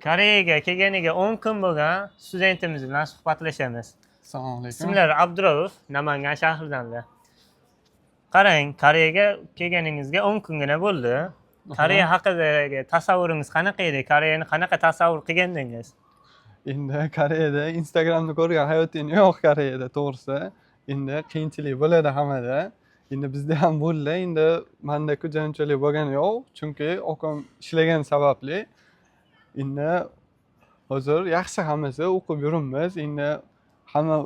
Koreyaga kelganiga 10 kun bo'lgan studentimiz bilan suhbatlashamiz. Assalomu alaykum. Ismlari Abdurauf, Namangan shahridanlar. Qarang, Koreyaga kelganingizga 10 kungina bo'ldi. Koreya haqidagi tasavvuringiz qanaqa edi? Koreyani qanaqa tasavvur qilgandingiz? Endi Koreyada Instagramda ko'rgan hayotim yo'q Koreyada, to'g'risi. Endi qiyinchilik bo'ladi hammada. Endi bizda ham bo'ldi. Endi menda unchalik bo'lgani yo'q, chunki akam ishlagan sababli. Endi hozir yaxshi hammasi o'qib yuribmiz. Endi hamma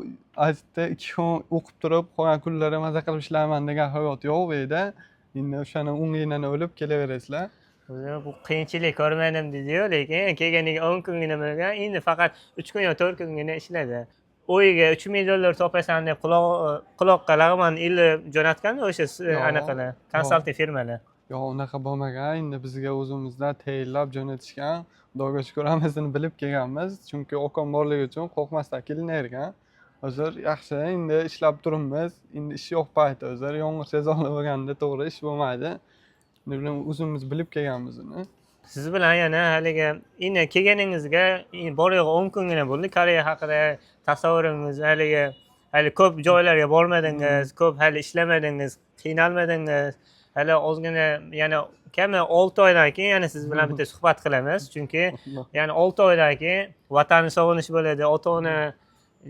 aytdi 2 kun o'qib turib, qolgan kunlari maza qilib ishlaman degan hayot yo'q bu yerda. Endi o'shani o'ngiydan o'lib kelaverasizlar. Bu qiyinchilik ko'rmadim dedi-yu, lekin kelganiga 10 kungina bo'lgan, endi faqat 3 kun yo 4 kungina ishladi. Oyiga $3000 topasan deb quloqqa lag'mon ilib jo'natganda o'sha anaqalar, konsalting firmalar. Yo'q, unaqa bo'lmagan. Endi bizga o'zimizdan tayyorlab jo'natishgan. Xudoga shukr hammasini bilib kelganmiz, chunki akam borligi uchun qo'rqmasdan kelinavergan. Hozir yaxshi, endi ishlab turibmiz. Endi ish yo'q payti hozir yomg'ir sezoni bo'lganda to'g'ri ish bo'lmaydi. Endi o'zimiz bilib kelganmiz uni. Siz bilan yana haligi endi kelganingizga bor yo'g'i 10 kungina bo'ldi. Koreya haqida tasavvuringiz hali ko'p joylarga bormadingiz, ko'p hali ishlamadingiz, qiynalmadingiz. Hali ozgina yana kami 6 oydan keyin yana siz bilan bitta suhbat qilamiz. Chunki yana 6 oydan keyin vatanni sog'inish bo'ladi, ota-ona,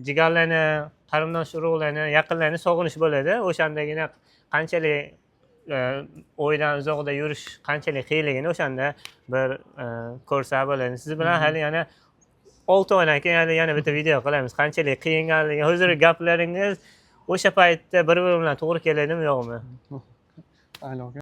jigarlarni, qarindosh urug'larni, yaqinlarni sog'inish bo'ladi. O'shandagina qanchalik o'ydan uzoqda yurish qanchalik qiyinligini o'shanda bir ko'rsa bo'ladi. Siz bilan hali yana 6 oydan keyin yana bitta video qilamiz. Qanchalik qiynalganligi, hozirgi gaplaringiz o'sha paytda bir-biri bilan to'g'ri keladimi, yo'qmi? A'lo.